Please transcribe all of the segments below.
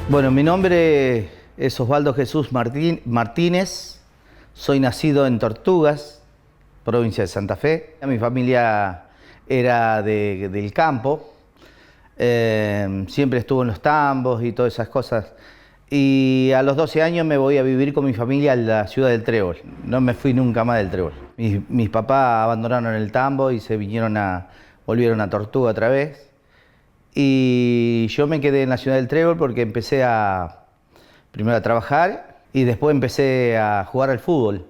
Bueno, mi nombre es Osvaldo Jesús Martínez, soy nacido en Tortugas, provincia de Santa Fe. Mi familia era del campo, siempre estuvo en los tambos y todas esas cosas. Y a los 12 años me voy a vivir con mi familia a la ciudad del Trébol. No me fui nunca más del Trébol. Mis papás abandonaron el tambo y volvieron a Tortuga otra vez. Y yo me quedé en la ciudad del Trébol porque primero a trabajar y después empecé a jugar al fútbol.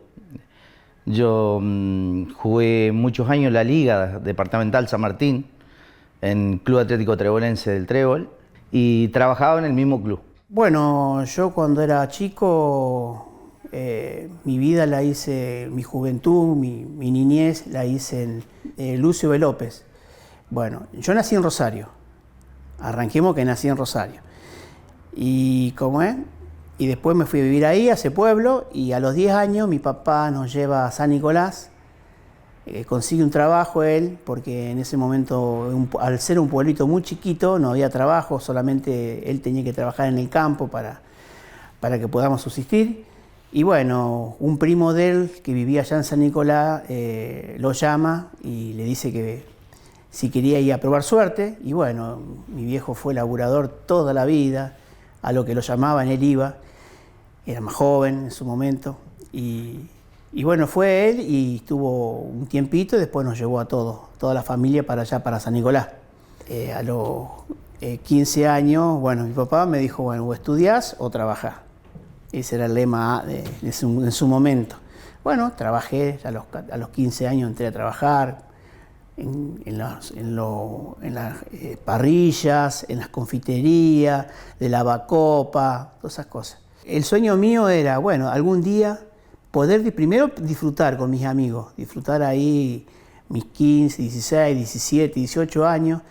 Yo jugué muchos años en la Liga Departamental San Martín, en Club Atlético Trebolense del Trébol, y trabajaba en el mismo club. Bueno, yo cuando era chico, mi vida la hice, mi juventud, mi niñez la hice en Lucio B. López. Bueno, yo nací en Rosario. Arranquemos que nací en Rosario. Y después me fui a vivir ahí, a ese pueblo, y a los 10 años mi papá nos lleva a San Nicolás, consigue un trabajo él, porque en ese momento, al ser un pueblito muy chiquito, no había trabajo, solamente él tenía que trabajar en el campo para que podamos subsistir. Y bueno, un primo de él que vivía allá en San Nicolás lo llama y le dice que si quería ir a probar suerte, y bueno, mi viejo fue laburador toda la vida, a lo que lo llamaban, él iba, era más joven en su momento, y bueno, fue él y estuvo un tiempito y después nos llevó a toda la familia para allá, para San Nicolás. A los 15 años, bueno, mi papá me dijo, bueno, o estudiás o trabajás. Ese era el lema en su momento. Bueno, trabajé, a los 15 años entré a trabajar, en las parrillas, en las confiterías, de lavacopa, todas esas cosas. El sueño mío era, bueno, algún día poder primero disfrutar con mis amigos, disfrutar ahí mis 15, 16, 17, 18 años,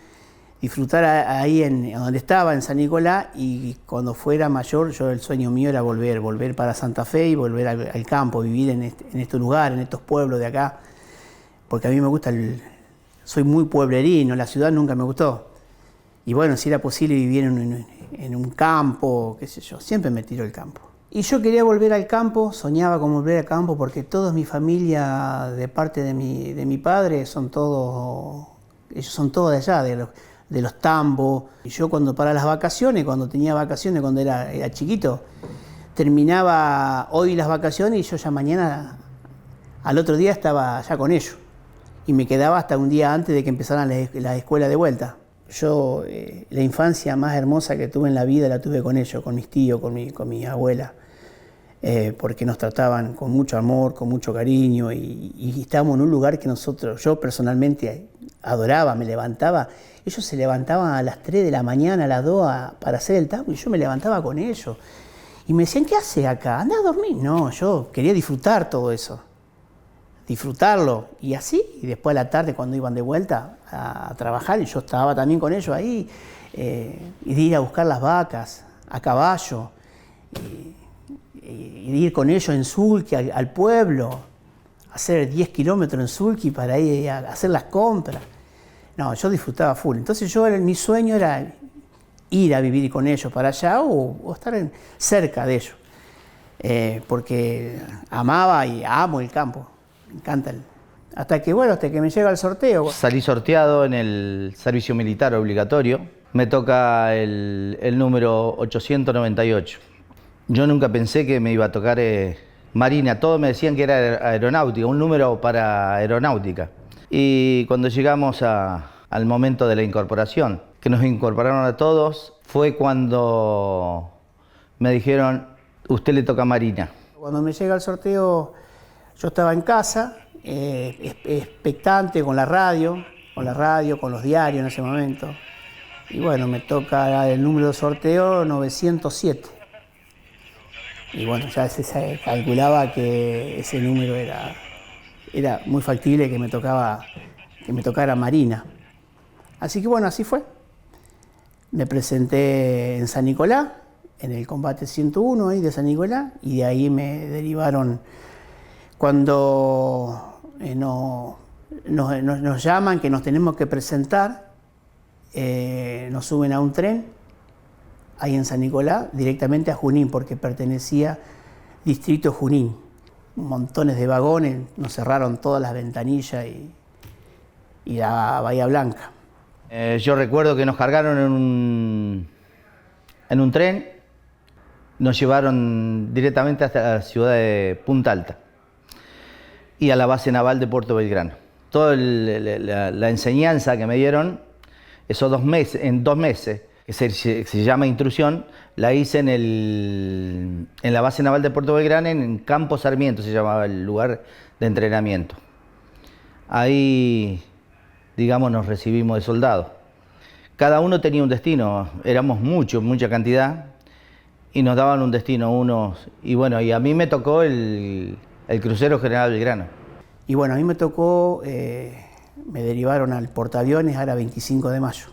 disfrutar ahí en donde estaba, en San Nicolás, y cuando fuera mayor, el sueño mío era volver para Santa Fe y volver al campo, vivir en estos lugares, en estos pueblos de acá, porque a mí me gusta soy muy pueblerino, la ciudad nunca me gustó. Y bueno, si era posible vivir en un campo, qué sé yo, siempre me tiró el campo. Y yo quería volver al campo, soñaba con volver al campo porque toda mi familia, de parte de mi padre, ellos son todos de allá, de los tambos. Y yo cuando tenía vacaciones, cuando era chiquito, terminaba hoy las vacaciones y yo ya mañana, al otro día estaba allá con ellos. Y me quedaba hasta un día antes de que empezaran la escuela de vuelta. Yo, la infancia más hermosa que tuve en la vida la tuve con ellos, con mis tíos, con mi abuela, porque nos trataban con mucho amor, con mucho cariño, y estábamos en un lugar que yo personalmente adoraba, me levantaba. Ellos se levantaban a las 3 de la mañana, a las 2 para hacer el tango, y yo me levantaba con ellos. Y me decían, ¿qué haces acá? Andá a dormir. No, yo quería disfrutar todo eso. Disfrutarlo, y así, y después a la tarde cuando iban de vuelta a trabajar, y yo estaba también con ellos ahí, y de ir a buscar las vacas a caballo, y de ir con ellos en sulky al pueblo, hacer 10 kilómetros en sulky para ir a hacer las compras. No, yo disfrutaba full. Entonces mi sueño era ir a vivir con ellos para allá o estar cerca de ellos, porque amaba y amo el campo. Me encanta hasta que me llega el sorteo. Salí sorteado en el servicio militar obligatorio. Me toca el número 898. Yo nunca pensé que me iba a tocar Marina. Todos me decían que era aeronáutica, un número para aeronáutica. Y cuando llegamos al momento de la incorporación, que nos incorporaron a todos, fue cuando me dijeron, usted le toca Marina. Cuando me llega el sorteo, yo estaba en casa, expectante con la radio, con los diarios en ese momento. Y bueno, me toca el número de sorteo 907. Y bueno, ya se calculaba que ese número era muy factible que me tocara Marina. Así que bueno, así fue. Me presenté en San Nicolás, en el combate 101 ahí de San Nicolás, y de ahí me derivaron. Cuando nos llaman que nos tenemos que presentar, nos suben a un tren ahí en San Nicolás, directamente a Junín, porque pertenecía Distrito Junín. Montones de vagones, nos cerraron todas las ventanillas y la Bahía Blanca. Yo recuerdo que nos cargaron en un tren, nos llevaron directamente hasta la ciudad de Punta Alta y a la base naval de Puerto Belgrano. Toda la enseñanza que me dieron, esos 2 meses, en 2 meses, que se llama intrusión, la hice en la base naval de Puerto Belgrano, en Campo Sarmiento se llamaba el lugar de entrenamiento. Ahí, digamos, nos recibimos de soldados. Cada uno tenía un destino, éramos muchos, mucha cantidad, y nos daban un destino unos. Y bueno, y a mí me tocó el crucero General Belgrano. Y bueno, a mí me tocó, me derivaron al portaaviones, ahora 25 de mayo.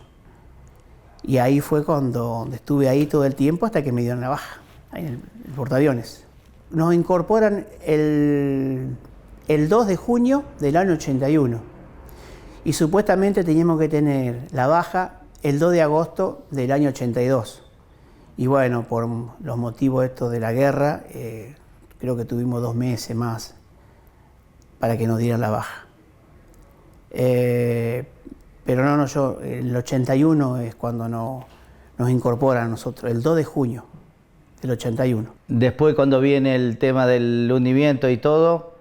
Y ahí fue cuando estuve ahí todo el tiempo hasta que me dieron la baja, ahí en el portaaviones. Nos incorporan el 2 de junio del año 81. Y supuestamente teníamos que tener la baja el 2 de agosto del año 82. Y bueno, por los motivos estos de la guerra, creo que tuvimos 2 meses más para que nos dieran la baja. Pero no, yo, el 81 es cuando nos incorporan a nosotros, el 2 de junio del 81. Después, cuando viene el tema del hundimiento y todo,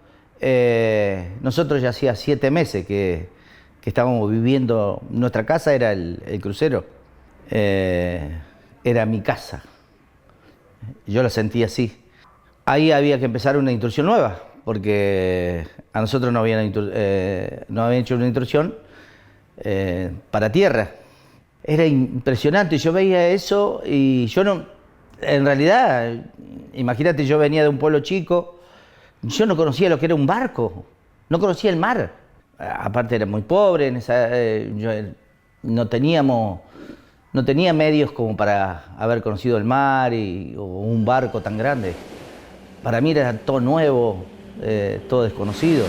nosotros ya hacía 7 meses que estábamos viviendo, nuestra casa era el crucero, era mi casa, yo la sentí así. Ahí había que empezar una intrusión nueva, porque a nosotros no habían hecho una intrusión para tierra. Era impresionante, yo veía eso y yo no, en realidad, imagínate, yo venía de un pueblo chico, yo no conocía lo que era un barco, no conocía el mar. Aparte era muy pobre, yo no tenía medios como para haber conocido el mar o un barco tan grande. Para mí era todo nuevo, todo desconocido.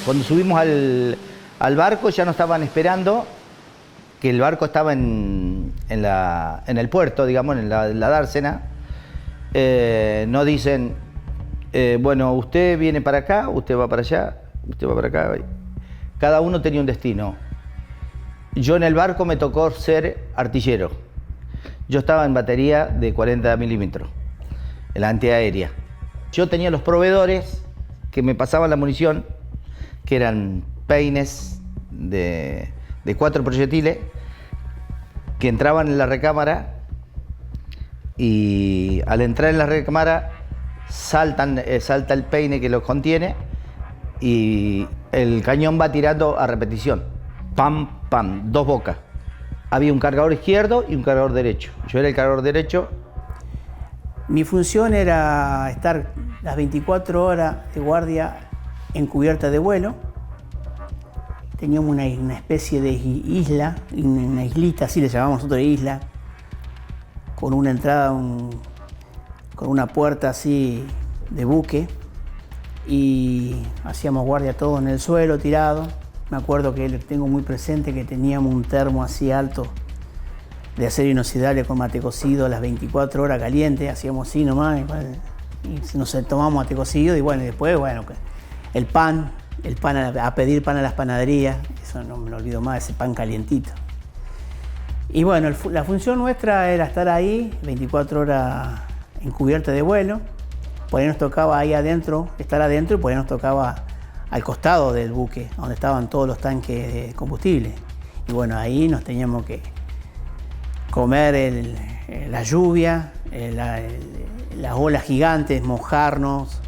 Cuando subimos al barco ya nos estaban esperando, que el barco estaba en el puerto, digamos, en la dársena. Nos dicen, bueno, usted viene para acá, usted va para allá, usted va para acá. Cada uno tenía un destino. Yo en el barco me tocó ser artillero. Yo estaba en batería de 40 milímetros, en la antiaérea. Yo tenía los proveedores que me pasaban la munición, que eran peines de 4 proyectiles, que entraban en la recámara y al entrar en la recámara salta el peine que los contiene y el cañón va tirando a repetición. Pam, pam, 2 bocas. Había un cargador izquierdo y un cargador derecho. Yo era el cargador derecho. Mi función era estar las 24 horas de guardia en cubierta de vuelo. Teníamos una especie de isla, una islita, así le llamamos nosotros, isla, con una entrada, con una puerta así de buque, y hacíamos guardia todo en el suelo, tirado. Me acuerdo que tengo muy presente que teníamos un termo así alto de acero inoxidable con mate cocido las 24 horas caliente, hacíamos así nomás, y nos tomamos mate cocido, y bueno, después, bueno, el pan a pedir pan a las panaderías, eso no me lo olvido más, ese pan calientito. Y bueno, la función nuestra era estar ahí 24 horas en cubierta de vuelo. Por ahí nos tocaba ahí adentro, estar adentro, y por ahí nos tocaba al costado del buque, donde estaban todos los tanques de combustible. Y bueno, ahí nos teníamos que comer la lluvia, las olas gigantes, mojarnos,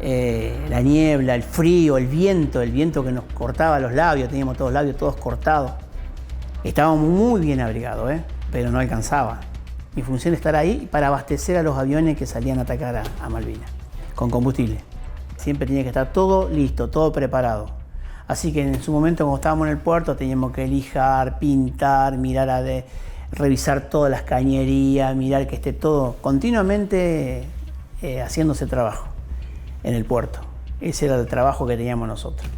la niebla, el frío, el viento que nos cortaba los labios, teníamos todos los labios todos cortados. Estábamos muy bien abrigados, pero no alcanzaba. Mi función es estar ahí para abastecer a los aviones que salían a atacar a Malvinas con combustible. Siempre tenía que estar todo listo, todo preparado. Así que en su momento, cuando estábamos en el puerto, teníamos que lijar, pintar, revisar todas las cañerías, mirar que esté todo continuamente haciéndose trabajo en el puerto. Ese era el trabajo que teníamos nosotros.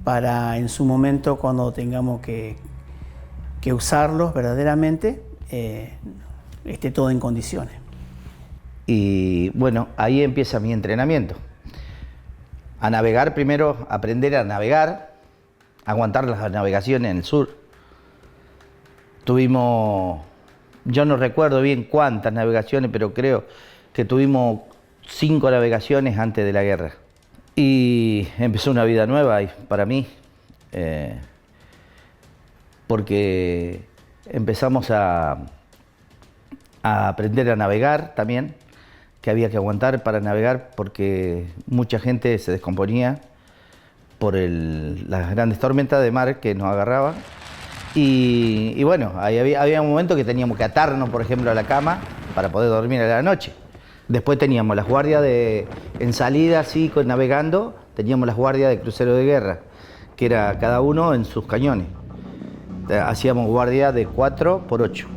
Para en su momento, cuando tengamos que usarlos verdaderamente, esté todo en condiciones. Y bueno, ahí empieza mi entrenamiento. A navegar primero, aprender a navegar, aguantar las navegaciones en el sur. Tuvimos, yo no recuerdo bien cuántas navegaciones, pero creo que tuvimos 5 navegaciones antes de la guerra. Y empezó una vida nueva para mí, porque empezamos a aprender a navegar también, que había que aguantar para navegar porque mucha gente se descomponía por las grandes tormentas de mar que nos agarraban. Y bueno, ahí había un momento que teníamos que atarnos, por ejemplo, a la cama para poder dormir a la noche. Después teníamos las guardias en salida, así, navegando, teníamos las guardias de crucero de guerra, que era cada uno en sus cañones. Hacíamos guardia de 4 por 8.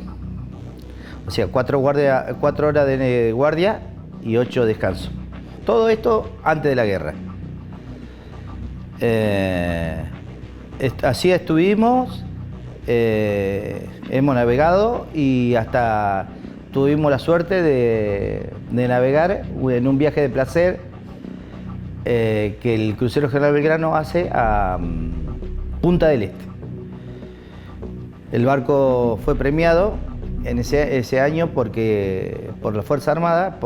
O sea, 4 horas de guardia y 8 descanso. Todo esto antes de la guerra. Así estuvimos, hemos navegado y hasta tuvimos la suerte de navegar en un viaje de placer que el crucero General Belgrano hace a Punta del Este. El barco fue premiado en ese año por la Fuerza Armada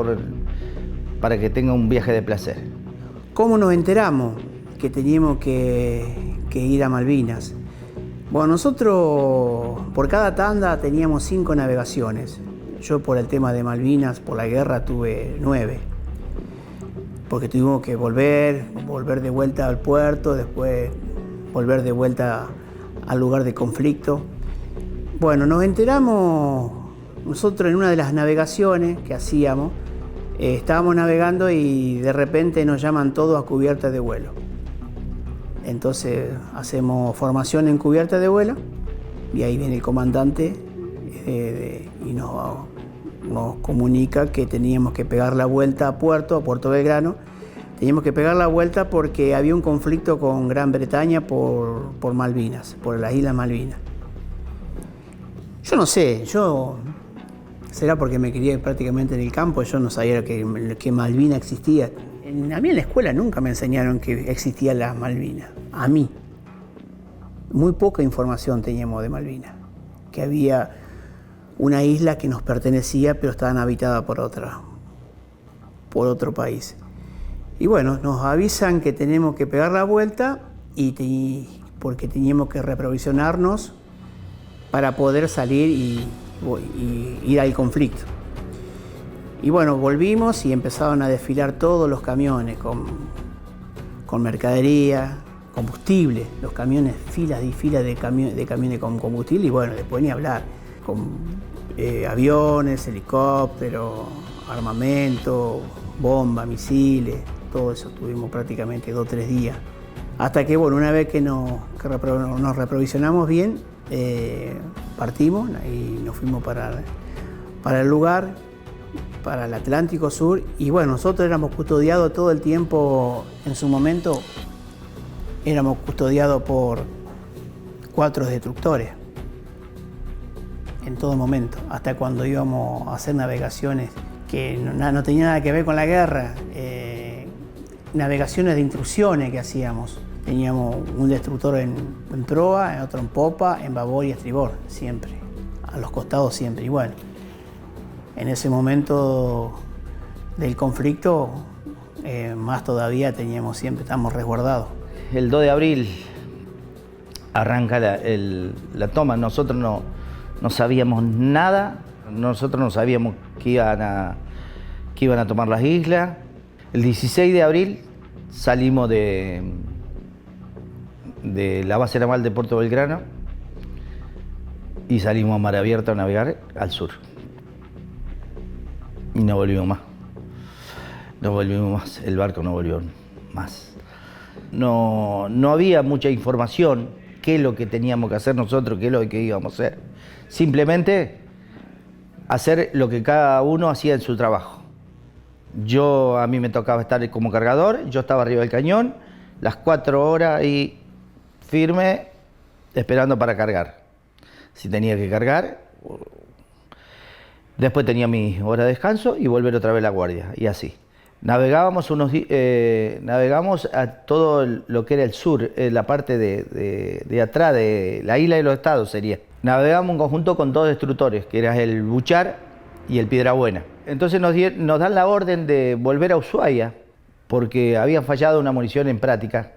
para que tenga un viaje de placer. ¿Cómo nos enteramos que teníamos que ir a Malvinas? Bueno, nosotros por cada tanda teníamos 5 navegaciones. Yo por el tema de Malvinas, por la guerra, tuve 9. Porque tuvimos que volver de vuelta al puerto, después volver de vuelta al lugar de conflicto. Bueno, nos enteramos nosotros en una de las navegaciones que hacíamos, estábamos navegando y de repente nos llaman todos a cubierta de vuelo. Entonces hacemos formación en cubierta de vuelo y ahí viene el comandante y nos comunica que teníamos que pegar la vuelta a Puerto Belgrano. Teníamos que pegar la vuelta porque había un conflicto con Gran Bretaña por Malvinas, por las Islas Malvinas. Yo no sé, será porque me crié prácticamente en el campo, yo no sabía que Malvinas existía. A mí en la escuela nunca me enseñaron que existían las Malvinas. A mí. Muy poca información teníamos de Malvinas. Que había una isla que nos pertenecía, pero estaba habitada por otro país. Y bueno, nos avisan que tenemos que pegar la vuelta porque teníamos que reprovisionarnos para poder salir y ir al conflicto. Y bueno, volvimos y empezaron a desfilar todos los camiones con mercadería, combustible, los camiones, filas y filas de camiones con combustible y bueno, después ni hablar, con aviones, helicópteros, armamento, bombas, misiles, todo eso tuvimos prácticamente 2 o 3 días. Hasta que, bueno, una vez que nos reprovisionamos bien, partimos y nos fuimos para el lugar, para el Atlántico Sur. Y bueno, nosotros éramos custodiados todo el tiempo, en su momento, éramos custodiados por 4 destructores. En todo momento, hasta cuando íbamos a hacer navegaciones que no tenían nada que ver con la guerra, navegaciones de intrusiones que hacíamos. Teníamos un destructor en proa, en otro en popa, en babor y estribor, siempre, a los costados siempre. Y bueno, en ese momento del conflicto, más todavía estamos resguardados. El 2 de abril arranca la toma, nosotros no sabíamos nada, nosotros no sabíamos que iban a tomar las islas. El 16 de abril salimos de la base naval de Puerto Belgrano y salimos a mar abierto a navegar al sur. Y no volvimos más. No volvimos más, el barco no volvió más. No había mucha información, qué es lo que teníamos que hacer nosotros, qué es lo que íbamos a hacer. Simplemente hacer lo que cada uno hacía en su trabajo. A mí me tocaba estar como cargador, yo estaba arriba del cañón, las 4 horas ahí firme, esperando para cargar. Si tenía que cargar, Después tenía mi hora de descanso y volver otra vez a la guardia, y así. Navegábamos navegamos a todo lo que era el sur, la parte de atrás, de la isla de los Estados sería. Navegamos en conjunto con 2 destructores, que eran el Buchar y el Piedrabuena. Entonces nos dan la orden de volver a Ushuaia, porque había fallado una munición en práctica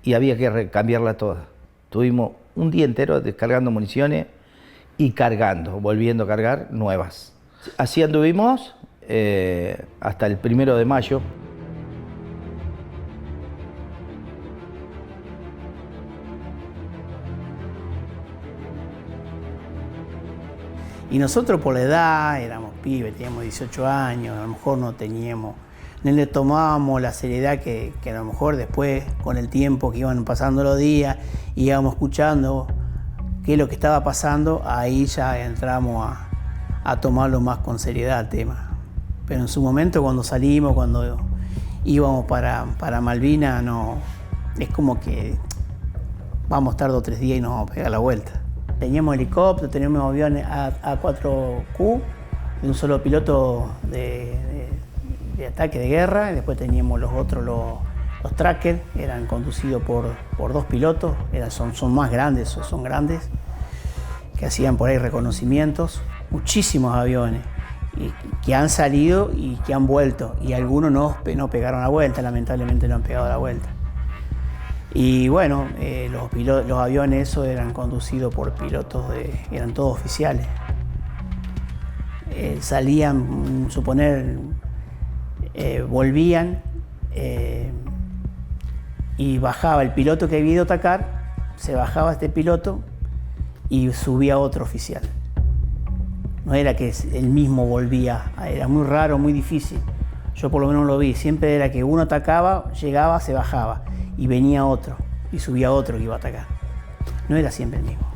y había que cambiarla toda. Tuvimos un día entero descargando municiones y cargando, volviendo a cargar nuevas. Así anduvimos hasta el 1 de mayo. Y nosotros por la edad, éramos pibes, teníamos 18 años, a lo mejor no le tomábamos la seriedad que a lo mejor después, con el tiempo que iban pasando los días, íbamos escuchando qué es lo que estaba pasando, ahí ya entramos a tomarlo más con seriedad el tema. Pero en su momento cuando salimos, cuando íbamos para Malvinas, no, es como que vamos a estar 2 o 3 días y nos vamos a pegar la vuelta. Teníamos helicópteros, teníamos aviones A4Q, de un solo piloto de ataque de guerra, y después teníamos los otros, los trackers, eran conducidos por 2 pilotos, son más grandes, son grandes, que hacían por ahí reconocimientos, muchísimos aviones, y que han salido y que han vuelto, y algunos no pegaron la vuelta, lamentablemente no han pegado la vuelta. Y bueno, los aviones esos eran conducidos por pilotos, eran todos oficiales. Salían, suponer, volvían y bajaba el piloto que había ido a atacar, se bajaba este piloto y subía otro oficial. No era que él mismo volvía, era muy raro, muy difícil. Yo por lo menos lo vi, siempre era que uno atacaba, llegaba, se bajaba y venía otro y subía otro que iba a atacar. No era siempre el mismo.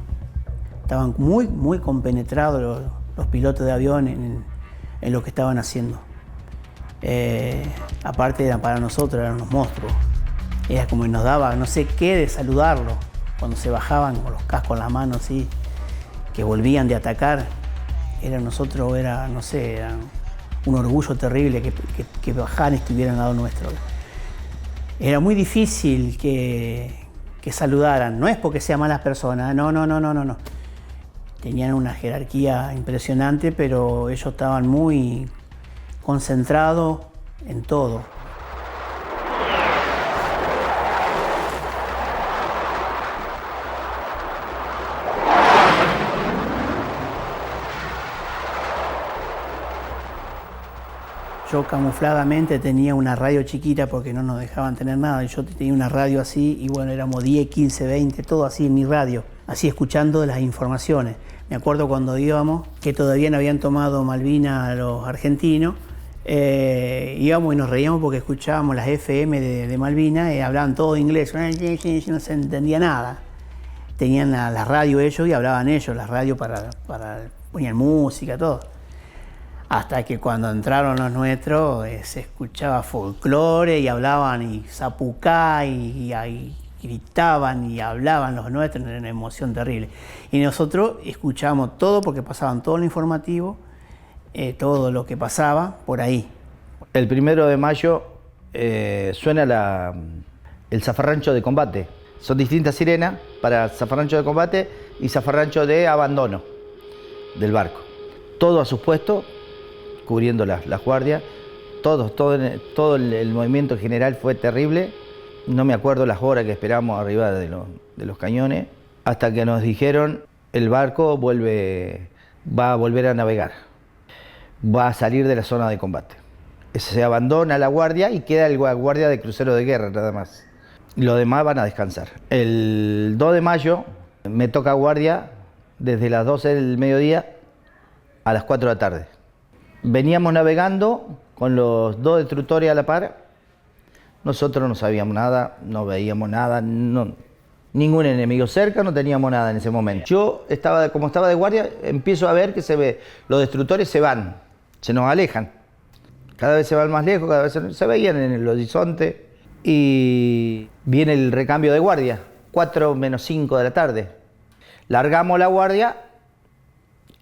Estaban muy compenetrados los pilotos de avión en lo que estaban haciendo. Aparte para nosotros eran unos monstruos. Era como que nos daba no sé qué de saludarlo cuando se bajaban con los cascos en las manos así, que volvían de atacar. Nosotros era un orgullo terrible que bajaran y estuvieran al lado nuestro. Era muy difícil que saludaran, no es porque sean malas personas, no. Tenían una jerarquía impresionante, pero ellos estaban muy concentrados en todo. Yo camufladamente tenía una radio chiquita porque no nos dejaban tener nada. Yo tenía una radio así y bueno, éramos 10, 15, 20, todo así en mi radio, así escuchando las informaciones. Me acuerdo cuando íbamos, que todavía no habían tomado Malvinas los argentinos, íbamos y nos reíamos porque escuchábamos las FM de Malvinas y hablaban todo inglés, no se entendía nada. Tenían la radio ellos y hablaban ellos, la radio ponían música, todo. Hasta que cuando entraron los nuestros se escuchaba folclore y hablaban y zapucá y gritaban y hablaban los nuestros, era una emoción terrible. Y nosotros escuchábamos todo porque pasaban todo lo informativo, todo lo que pasaba por ahí. El 1 de mayo suena el zafarrancho de combate. Son distintas sirenas para zafarrancho de combate y zafarrancho de abandono del barco. Todo a sus puestos, cubriendo las guardias, todo el movimiento general fue terrible. No me acuerdo las horas que esperamos arriba de los cañones, hasta que nos dijeron el barco va a volver a navegar, va a salir de la zona de combate. Se abandona la guardia y queda el guardia de crucero de guerra nada más. Y los demás van a descansar. El 2 de mayo me toca guardia desde las 12 del mediodía a las 4 de la tarde. Veníamos navegando con los 2 destructores a la par. Nosotros no sabíamos nada, no veíamos nada, ningún enemigo cerca, no teníamos nada en ese momento. Yo como estaba de guardia, empiezo a ver que los destructores se van, se nos alejan. Cada vez se van más lejos, cada vez se veían en el horizonte. Y viene el recambio de guardia, 4 menos 5 de la tarde. Largamos la guardia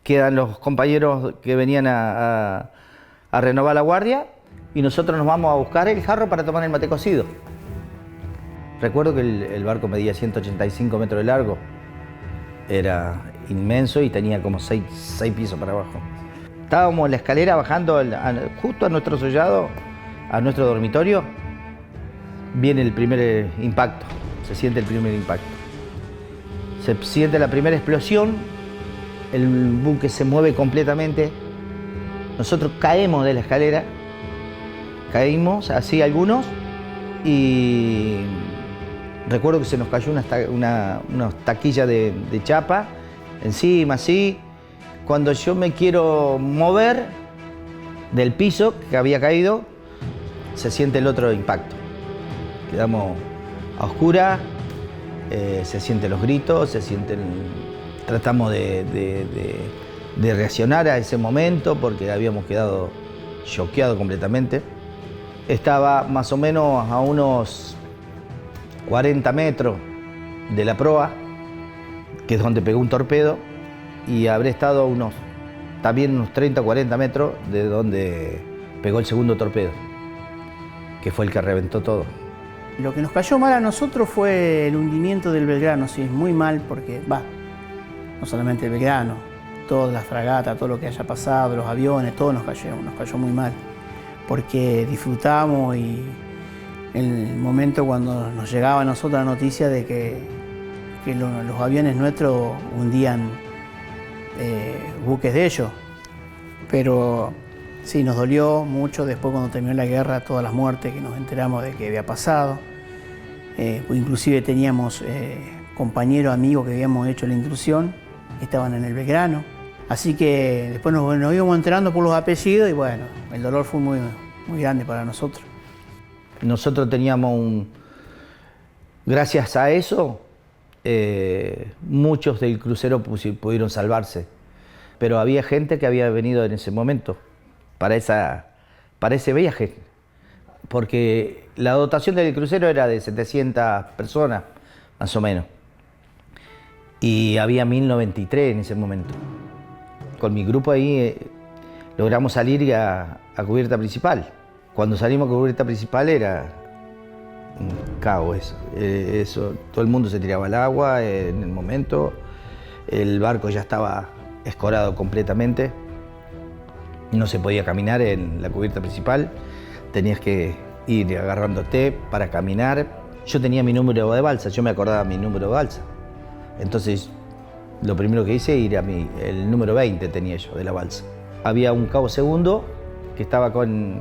quedan los compañeros que venían a renovar la guardia y nosotros nos vamos a buscar el jarro para tomar el mate cocido. Recuerdo que el barco medía 185 metros de largo, era inmenso y tenía como 6 pisos para abajo. Estábamos en la escalera bajando justo a nuestro sollado, a nuestro dormitorio, viene el primer impacto, se siente el primer impacto. Se siente la primera explosión, el buque se mueve completamente, nosotros caemos de la escalera, caímos así algunos y recuerdo que se nos cayó una taquilla de chapa encima, así. Cuando yo me quiero mover del piso que había caído, se siente el otro impacto. Quedamos a oscuras, se sienten los gritos, tratamos de reaccionar a ese momento porque habíamos quedado choqueados completamente. Estaba más o menos a unos 40 metros de la proa, que es donde pegó un torpedo, y habré estado también unos 30 o 40 metros de donde pegó el segundo torpedo, que fue el que reventó todo. Lo que nos cayó mal a nosotros fue el hundimiento del Belgrano, sí, muy mal porque, no solamente el Belgrano, toda la fragata, todo lo que haya pasado, los aviones, todo nos cayó muy mal, porque disfrutamos y en el momento cuando nos llegaba a nosotros la noticia de que los aviones nuestros hundían buques de ellos, pero sí, nos dolió mucho después cuando terminó la guerra, todas las muertes que nos enteramos de que había pasado. Inclusive teníamos compañeros, amigos que habíamos hecho la intrusión, que estaban en el Belgrano. Así que después nos íbamos enterando por los apellidos y bueno, el dolor fue muy, muy grande para nosotros. Nosotros teníamos gracias a eso, muchos del crucero pudieron salvarse, pero había gente que había venido en ese momento para ese viaje, porque la dotación del crucero era de 700 personas, más o menos, y había 1093 en ese momento. Con mi grupo ahí logramos salir a cubierta principal. Cuando salimos a cubierta principal era un caos eso. Todo el mundo se tiraba al agua en el momento, el barco ya estaba escorado completamente, no se podía caminar en la cubierta principal, tenías que ir agarrándote para caminar. Yo tenía mi número de balsa, yo me acordaba mi número de balsa, entonces lo primero que hice era el número 20 tenía yo de la balsa. Había un cabo segundo que estaba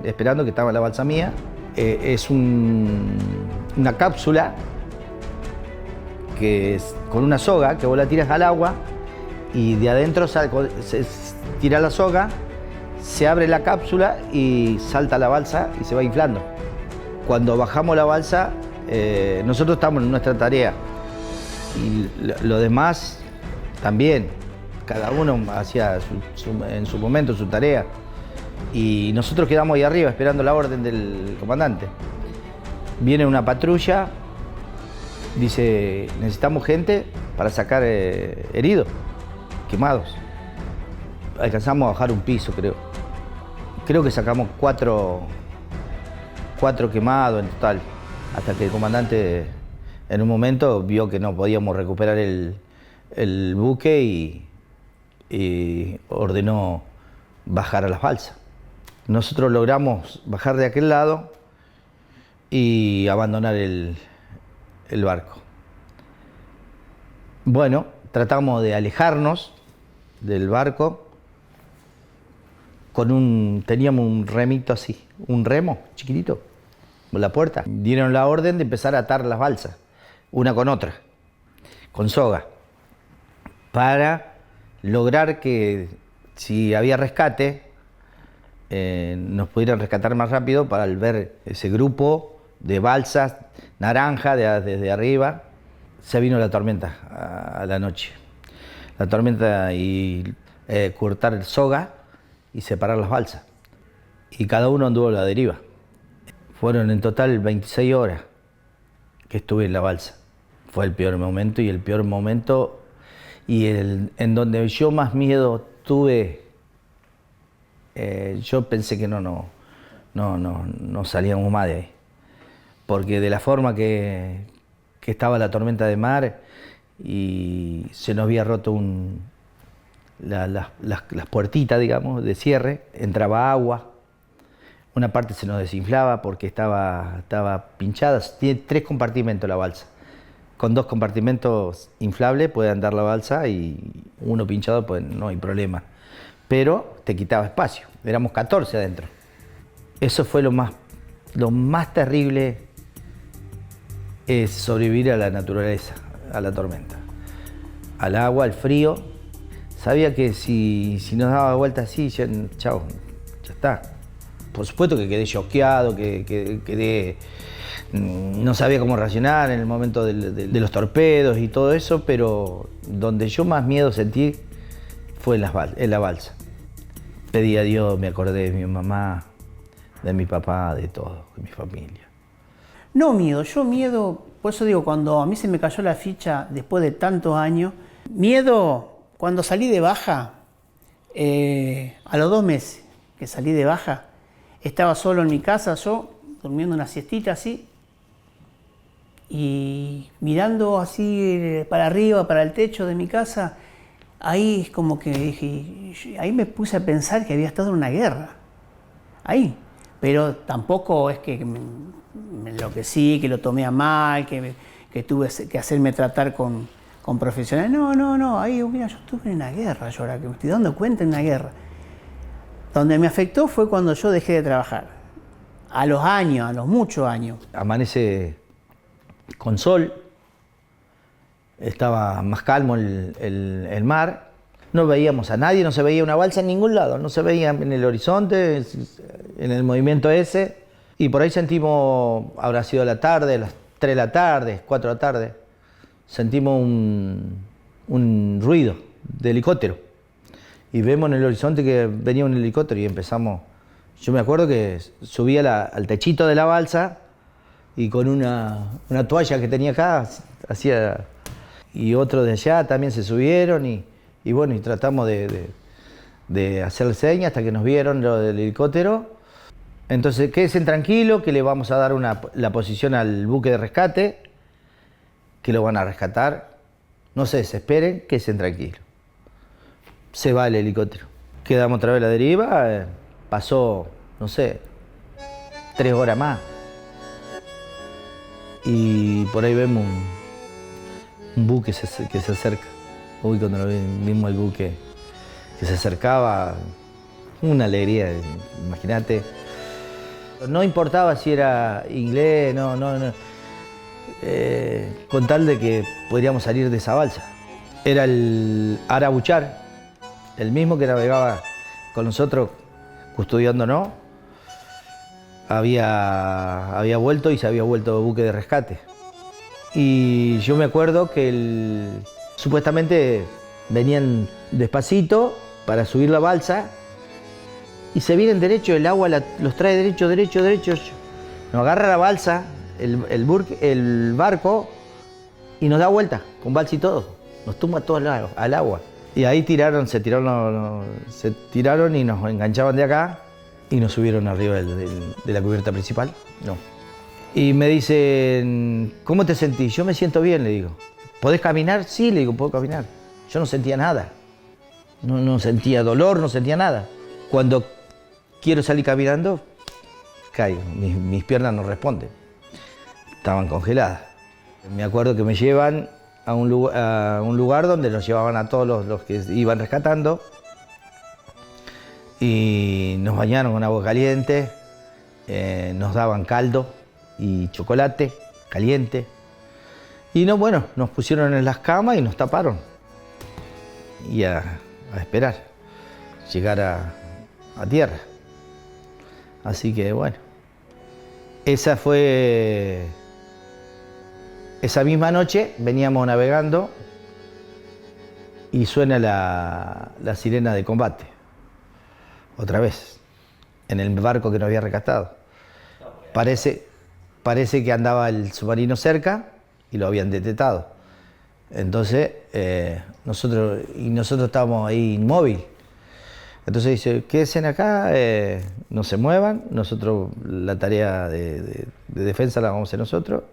esperando, que estaba en la balsa mía. Es una cápsula que es con una soga que vos la tiras al agua y de adentro se tira la soga, se abre la cápsula y salta la balsa y se va inflando. Cuando bajamos la balsa, nosotros estamos en nuestra tarea y lo demás también, cada uno hacía en su momento su tarea y nosotros quedamos ahí arriba esperando la orden del comandante. Viene una patrulla, dice, necesitamos gente para sacar heridos, quemados. Alcanzamos a bajar un piso, creo que sacamos cuatro quemados en total, hasta que el comandante en un momento vio que no podíamos recuperar el buque y ordenó bajar a las balsas. Nosotros logramos bajar de aquel lado y abandonar el barco. Bueno, tratamos de alejarnos del barco teníamos un remito así, un remo chiquitito, con la puerta. Dieron la orden de empezar a atar las balsas, una con otra, con soga, para lograr que si había rescate, nos pudieran rescatar más rápido para ver ese grupo de balsas naranja desde arriba. Se vino la tormenta a la noche. La tormenta y cortar soga y separar las balsas. Y cada uno anduvo a la deriva. Fueron en total 26 horas que estuve en la balsa. Fue el peor momento y en donde yo más miedo estuve, yo pensé que no salíamos más de ahí. Porque de la forma que estaba la tormenta de mar y se nos había roto las puertitas, digamos, de cierre, entraba agua, una parte se nos desinflaba porque estaba pinchada. Tiene 3 compartimentos la balsa. Con 2 compartimentos inflables puede andar la balsa y uno pinchado pues no hay problema. Pero te quitaba espacio, éramos 14 adentro. Eso fue lo más terrible, es sobrevivir a la naturaleza, a la tormenta, al agua, al frío. Sabía que si nos daba vuelta así, chao, ya está. Por supuesto que quedé choqueado, que no sabía cómo reaccionar en el momento de los torpedos y todo eso, pero donde yo más miedo sentí fue en la balsa. Pedí a Dios, me acordé de mi mamá, de mi papá, de todo, de mi familia. No miedo, yo miedo, por eso digo, cuando a mí se me cayó la ficha después de tantos años, miedo cuando salí de baja, a los 2 meses que salí de baja, estaba solo en mi casa, yo durmiendo una siestita así, y mirando así para arriba, para el techo de mi casa, ahí es como que dije, ahí me puse a pensar que había estado en una guerra, ahí. Pero tampoco es que me enloquecí, que lo tomé a mal, que tuve que hacerme tratar con profesionales. No, ahí mira, yo estuve en una guerra, yo ahora que me estoy dando cuenta en una guerra. Donde me afectó fue cuando yo dejé de trabajar, a los muchos años. Amanece con sol, estaba más calmo el mar, no veíamos a nadie, no se veía una balsa en ningún lado, no se veía en el horizonte, en el movimiento ese, y por ahí sentimos, habrá sido la tarde, las 3 de la tarde, 4 de la tarde, sentimos un ruido de helicóptero, y vemos en el horizonte que venía un helicóptero y empezamos, yo me acuerdo que subía al techito de la balsa, y con una toalla que tenía acá, hacía, y otros de allá también se subieron, y bueno, y tratamos de hacer señas hasta que nos vieron lo del helicóptero. Entonces, quédense tranquilos, que le vamos a dar la posición al buque de rescate, que lo van a rescatar. No se desesperen, quédense tranquilos. Se va el helicóptero. Quedamos otra vez a la deriva, pasó, no sé, 3 horas más. Y por ahí vemos un buque que se acerca. Uy, cuando lo vimos el buque que se acercaba, una alegría, imagínate. No importaba si era inglés, no. Con tal de que podríamos salir de esa balsa. Era el Arabuchar, el mismo que navegaba con nosotros custodiándonos. Había vuelto y se había vuelto buque de rescate. Y yo me acuerdo que supuestamente venían despacito para subir la balsa y se vienen derecho, el agua los trae derecho. Nos agarra la balsa, el barco, y nos da vuelta, con balsa y todo. Nos tumba todos al agua. Y ahí se tiraron y nos enganchaban de acá y nos subieron arriba de la cubierta principal. No. Y me dicen, ¿cómo te sentís? Yo me siento bien, le digo. ¿Podés caminar? Sí, le digo, puedo caminar. Yo no sentía nada. No sentía dolor, no sentía nada. Cuando quiero salir caminando, caigo. Mis piernas no responden. Estaban congeladas. Me acuerdo que me llevan a un lugar donde los llevaban a todos los que iban rescatando. Y nos bañaron con agua caliente, nos daban caldo y chocolate caliente. Y nos pusieron en las camas y nos taparon. Y a esperar, llegar a tierra. Así que bueno, esa misma noche veníamos navegando y suena la sirena de combate. Otra vez, en el barco que nos había rescatado. Parece que andaba el submarino cerca y lo habían detectado. Entonces, nosotros estábamos ahí inmóviles. Entonces dice, quédense acá, no se muevan, nosotros la tarea de defensa la vamos a hacer nosotros,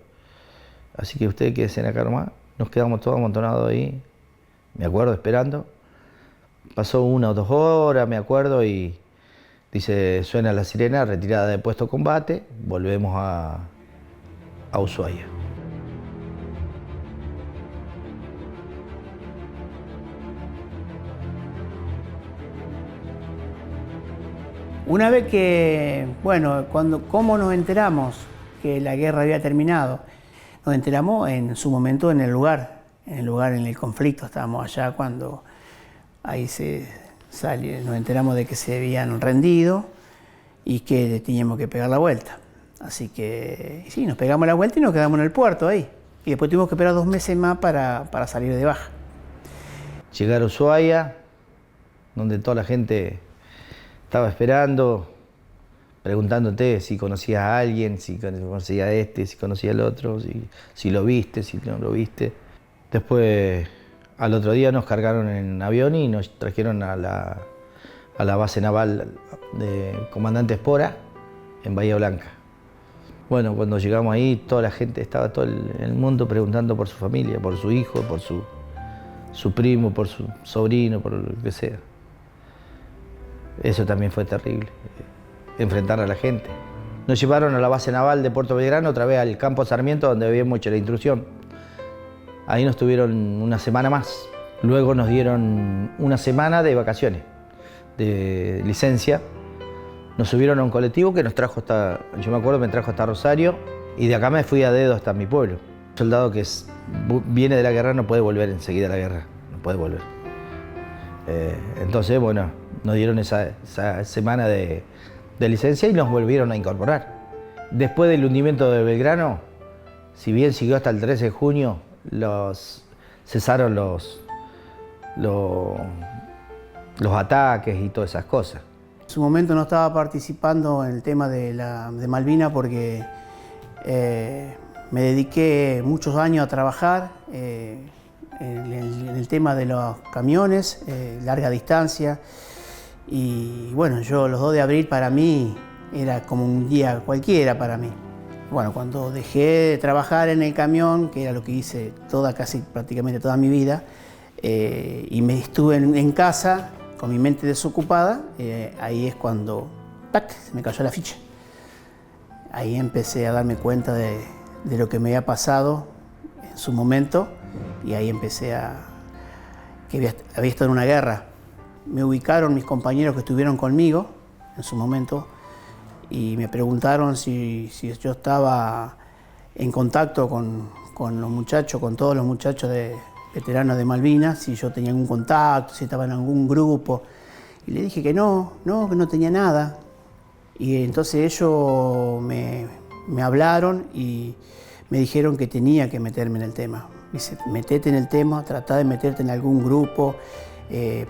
así que ustedes quédense acá nomás. Nos quedamos todos amontonados ahí, me acuerdo, esperando. Pasó 1 o 2 horas, me acuerdo, y dice, suena la sirena, retirada de puesto de combate, volvemos a Ushuaia. Una vez que, bueno, ¿cómo nos enteramos que la guerra había terminado? Nos enteramos en su momento en el lugar en el conflicto. Estábamos allá cuando ahí nos enteramos de que se habían rendido y que teníamos que pegar la vuelta. Así que sí, nos pegamos la vuelta y nos quedamos en el puerto ahí. Y después tuvimos que esperar 2 meses más para salir de baja. Llegar a Ushuaia, donde toda la gente estaba esperando, preguntándote si conocías a alguien, si conocías a este, si conocías al otro, si lo viste, si no lo viste. Después, al otro día nos cargaron en avión y nos trajeron a la base naval de Comandante Espora, en Bahía Blanca. Bueno, cuando llegamos ahí, toda la gente, estaba todo el mundo preguntando por su familia, por su hijo, por su primo, por su sobrino, por lo que sea. Eso también fue terrible, enfrentar a la gente. Nos llevaron a la base naval de Puerto Belgrano, otra vez al campo Sarmiento, donde habíamos hecho la intrusión. Ahí nos tuvieron 1 semana más. Luego nos dieron 1 semana de vacaciones, de licencia. Nos subieron a un colectivo que nos trajo yo me acuerdo, me trajo hasta Rosario, y de acá me fui a dedo hasta mi pueblo. Un soldado que viene de la guerra no puede volver enseguida a la guerra, no puede volver. Entonces, bueno, nos dieron esa semana de licencia y nos volvieron a incorporar. Después del hundimiento de Belgrano, si bien siguió hasta el 13 de junio, cesaron los ataques y todas esas cosas. En su momento no estaba participando en el tema de Malvinas porque me dediqué muchos años a trabajar en el tema de los camiones, larga distancia. Y bueno, los 2 de abril para mí era como un día cualquiera para mí. Bueno, cuando dejé de trabajar en el camión, que era lo que hice casi prácticamente toda mi vida, y me estuve en casa con mi mente desocupada, ahí es cuando ¡tac!, se me cayó la ficha. Ahí empecé a darme cuenta de lo que me había pasado en su momento, y ahí empecé que había estado en una guerra. Me ubicaron mis compañeros que estuvieron conmigo en su momento y me preguntaron si yo estaba en contacto con los muchachos, con todos los muchachos veteranos de Malvinas, si yo tenía algún contacto, si estaba en algún grupo. Y le dije que no tenía nada. Y entonces ellos me hablaron y me dijeron que tenía que meterme en el tema. Dice, metete en el tema, tratá de meterte en algún grupo,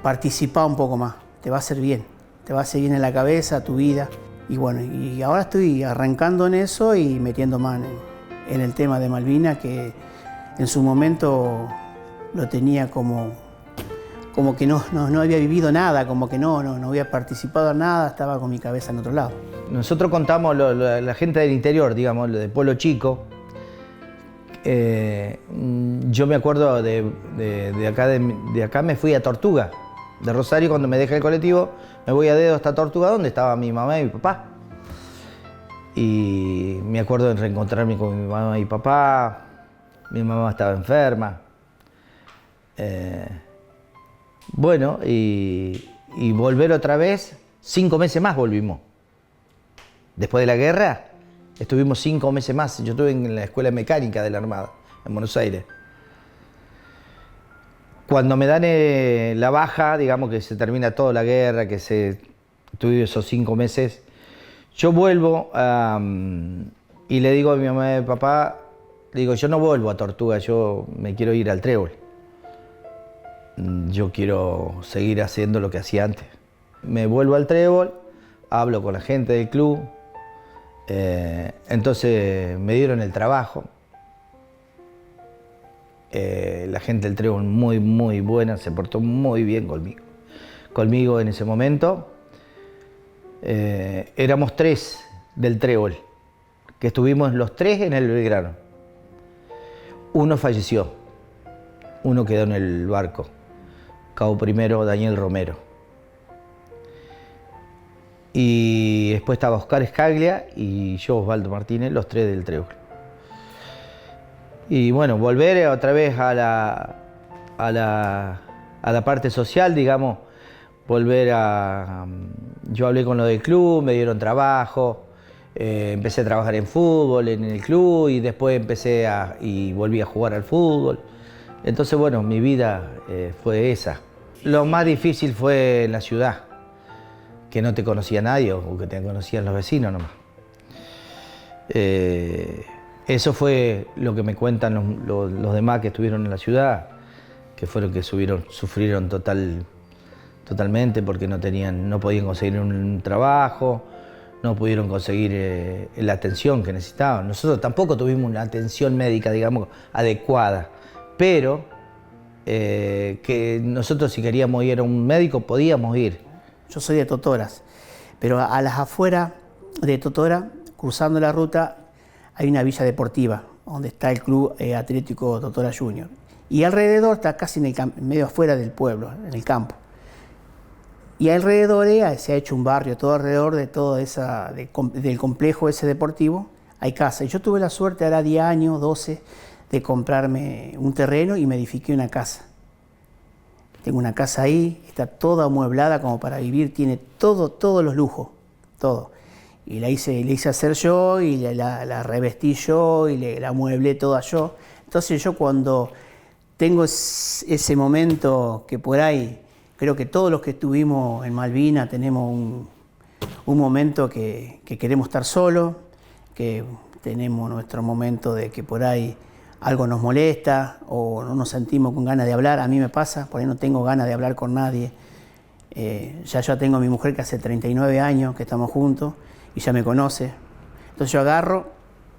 participá un poco más, te va a hacer bien en la cabeza, tu vida. Y bueno, y ahora estoy arrancando en eso y metiendo más en el tema de Malvinas, que en su momento lo tenía como que no había vivido nada, como que no había participado en nada, estaba con mi cabeza en otro lado. Nosotros contamos, la gente del interior, digamos, de pueblo chico. Yo me acuerdo de acá me fui a Tortuga, de Rosario, cuando me dejé el colectivo, me voy a dedo hasta Tortuga, donde estaba mi mamá y mi papá. Y me acuerdo de reencontrarme con mi mamá y papá. Mi mamá estaba enferma. Bueno, y volver otra vez, 5 meses más volvimos. Después de la guerra, estuvimos 5 meses más. Yo estuve en la Escuela Mecánica de la Armada, en Buenos Aires. Cuando me dan la baja, digamos que se termina toda la guerra, estuve esos 5 meses, yo vuelvo y le digo a mi mamá y a mi papá, yo no vuelvo a Tortuga, yo me quiero ir al Trébol. Yo quiero seguir haciendo lo que hacía antes. Me vuelvo al Trébol, hablo con la gente del club, entonces me dieron el trabajo. La gente del Trébol muy buena, se portó muy bien conmigo. conmigo en ese momento. Éramos 3 del Trébol, que estuvimos los 3 en el Belgrano. Uno falleció, uno quedó en el barco, cabo primero Daniel Romero. Y después estaba Oscar Escaglia y yo, Osvaldo Martínez, los 3 del Trébol. Y bueno, volver otra vez a la parte social, digamos, volver a... Yo hablé con lo del club, me dieron trabajo, empecé a trabajar en fútbol, en el club, y después y volví a jugar al fútbol. Entonces, bueno, mi vida fue esa. Lo más difícil fue en la ciudad, que no te conocía nadie o que te conocían los vecinos nomás. Eso fue lo que me cuentan los demás que estuvieron en la ciudad, que fueron que sufrieron totalmente porque no podían conseguir un trabajo, no pudieron conseguir la atención que necesitaban. Nosotros tampoco tuvimos una atención médica, digamos, adecuada, pero que nosotros si queríamos ir a un médico podíamos ir. Yo soy de Totoras, pero a las afueras de Totora, cruzando la ruta, hay una villa deportiva donde está el Club Atlético Totora Junior. Y alrededor está casi medio afuera del pueblo, en el campo. Y alrededor se ha hecho un barrio, todo alrededor de del complejo ese deportivo, hay casa. Y yo tuve la suerte, ahora 10 años, 12, de comprarme un terreno y me edifiqué una casa. Tengo una casa ahí, está toda amueblada como para vivir, tiene todos los lujos, todo. Y la hice hacer yo y la revestí yo y la amueblé toda yo. Entonces yo cuando tengo ese momento que por ahí, creo que todos los que estuvimos en Malvinas tenemos un momento que queremos estar solos, que tenemos nuestro momento de que por ahí algo nos molesta o no nos sentimos con ganas de hablar. A mí me pasa, por ahí no tengo ganas de hablar con nadie. Ya tengo a mi mujer que hace 39 años que estamos juntos y ya me conoce. Entonces yo agarro,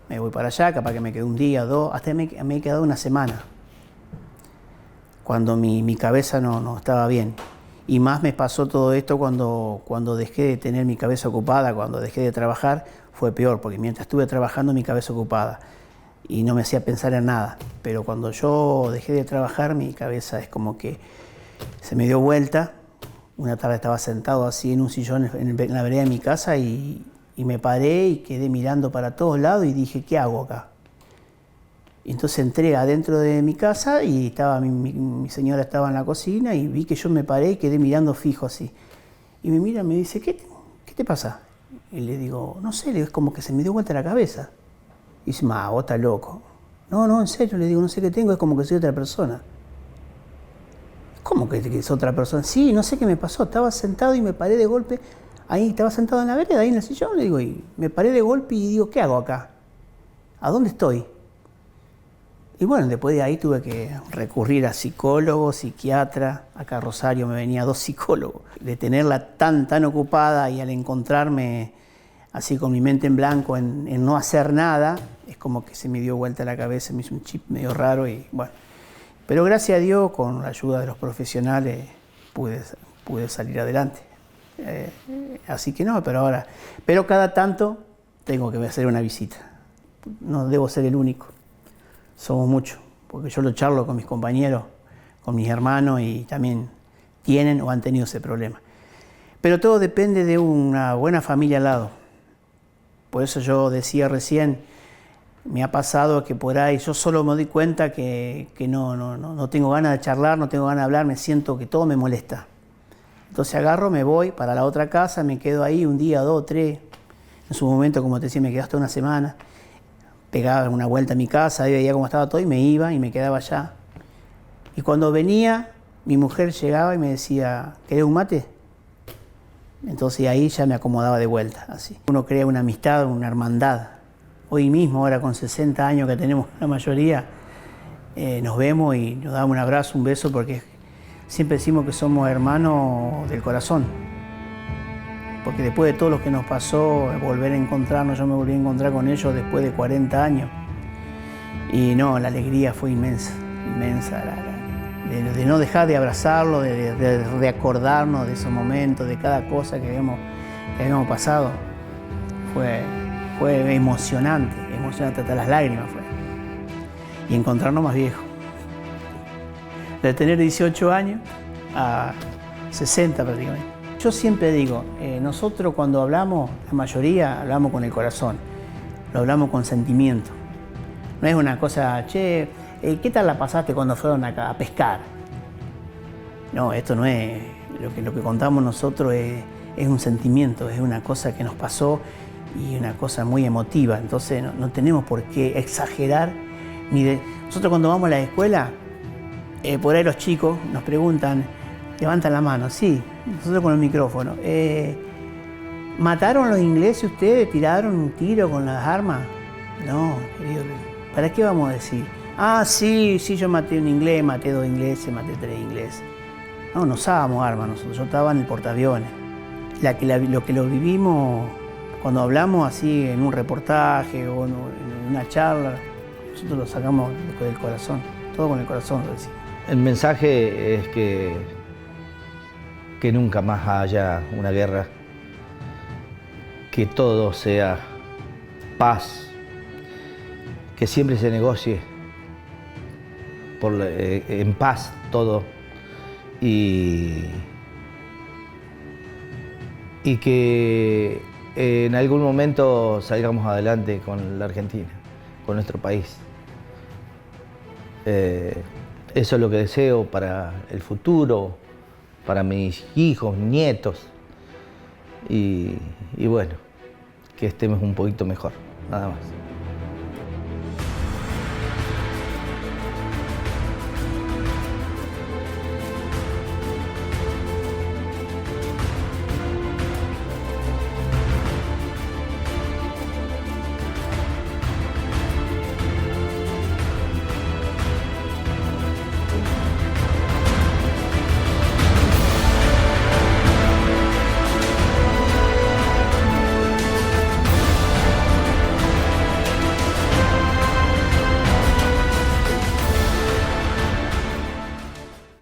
me voy para allá, capaz que me quedo un día, 2, hasta me he quedado una semana. Cuando mi cabeza no estaba bien. Y más me pasó todo esto cuando dejé de tener mi cabeza ocupada, cuando dejé de trabajar, fue peor, porque mientras estuve trabajando mi cabeza ocupada y no me hacía pensar en nada. Pero cuando yo dejé de trabajar, mi cabeza es como que se me dio vuelta. Una tarde estaba sentado así en un sillón en la vereda de mi casa y me paré y quedé mirando para todos lados y dije, ¿qué hago acá? Y entonces entré adentro de mi casa y mi señora estaba en la cocina y vi que yo me paré y quedé mirando fijo así. Y me mira y me dice, ¿qué te pasa? Y le digo, no sé, es como que se me dio vuelta la cabeza. Y dice, vos estás loco. No, en serio, le digo, no sé qué tengo, es como que soy otra persona. ¿Cómo que es otra persona? Sí, no sé qué me pasó, estaba sentado y me paré de golpe. Ahí estaba sentado en la vereda, ahí en el sillón, le digo, y me paré de golpe y digo, ¿qué hago acá? ¿A dónde estoy? Y bueno, después de ahí tuve que recurrir a psicólogo, psiquiatra. Acá a Rosario me venía 2 psicólogos. De tenerla tan ocupada y al encontrarme así con mi mente en blanco en no hacer nada, es como que se me dio vuelta la cabeza, me hizo un chip medio raro y bueno. Pero gracias a Dios, con la ayuda de los profesionales, pude salir adelante. Así que no, pero cada tanto tengo que hacer una visita. No debo ser el único. Somos muchos, porque yo lo charlo con mis compañeros, con mis hermanos y también tienen o han tenido ese problema. Pero todo depende de una buena familia al lado. Por eso yo decía recién, me ha pasado que por ahí yo solo me doy cuenta que no tengo ganas de charlar, no tengo ganas de hablar, me siento que todo me molesta. Entonces agarro, me voy para la otra casa, me quedo ahí un día, 2, 3. En su momento, como te decía, me quedé hasta una semana. Pegaba una vuelta a mi casa, veía cómo estaba todo y me iba y me quedaba allá. Y cuando venía, mi mujer llegaba y me decía, ¿querés un mate? Entonces ahí ya me acomodaba de vuelta, así. Uno crea una amistad, una hermandad. Hoy mismo, ahora con 60 años que tenemos la mayoría, nos vemos y nos damos un abrazo, un beso, porque siempre decimos que somos hermanos del corazón. Porque después de todo lo que nos pasó, volver a encontrarnos, yo me volví a encontrar con ellos después de 40 años. Y no, la alegría fue inmensa, inmensa. de no dejar de abrazarlo, de acordarnos de esos momentos, de cada cosa que habíamos pasado. Fue emocionante hasta las lágrimas fue. Y encontrarnos más viejos. De tener 18 años a 60 prácticamente. Yo siempre digo, nosotros cuando hablamos, la mayoría hablamos con el corazón, lo hablamos con sentimiento. No es una cosa, che, ¿qué tal la pasaste cuando fueron a pescar? No, esto no es, lo que contamos nosotros es un sentimiento, es una cosa que nos pasó y una cosa muy emotiva. Entonces no tenemos por qué exagerar. Nosotros cuando vamos a la escuela, por ahí los chicos nos preguntan, levantan la mano, sí, nosotros con el micrófono. ¿Mataron los ingleses ustedes? ¿Tiraron un tiro con las armas? No, querido, ¿para qué vamos a decir? Ah, sí, yo maté un inglés, maté 2 ingleses, maté 3 ingleses. No usábamos armas nosotros, yo estaba en el portaaviones. Lo que lo vivimos cuando hablamos así en un reportaje o en una charla, nosotros lo sacamos del corazón, todo con el corazón lo decimos. El mensaje es que nunca más haya una guerra, que todo sea paz, que siempre se negocie en paz todo y que en algún momento salgamos adelante con la Argentina, con nuestro país. Eso es lo que deseo para el futuro, para mis hijos, nietos y bueno, que estemos un poquito mejor, nada más.